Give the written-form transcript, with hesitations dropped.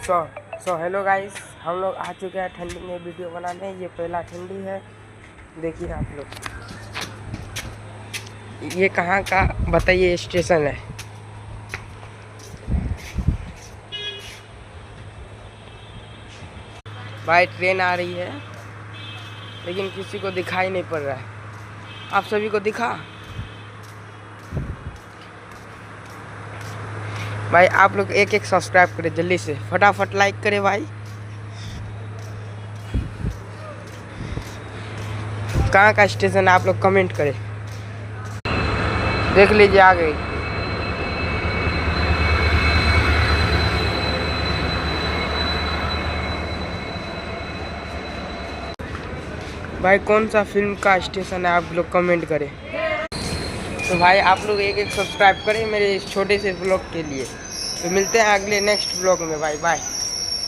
So hello guys, हम लोग आ चुके हैं ठंडी में वीडियो बनाने। ये पहला ठंडी है, देखिए आप लोग। ये कहाँ का बताइए स्टेशन है। भाई ट्रेन आ रही है लेकिन किसी को दिखाई नहीं पड़ रहा है। आप सभी को दिखा? भाई आप लोग एक सब्सक्राइब करें जल्दी से, फटाफट लाइक करें भाई। कहाँ का स्टेशन है आप लोग कमेंट करें। देख लीजिए आ गई। भाई कौन सा फिल्म का स्टेशन है आप लोग कमेंट करें। तो भाई आप लोग एक सब्सक्राइब करें मेरे इस छोटे से ब्लॉग के लिए। तो मिलते हैं अगले नेक्स्ट ब्लॉग में भाई। बाय।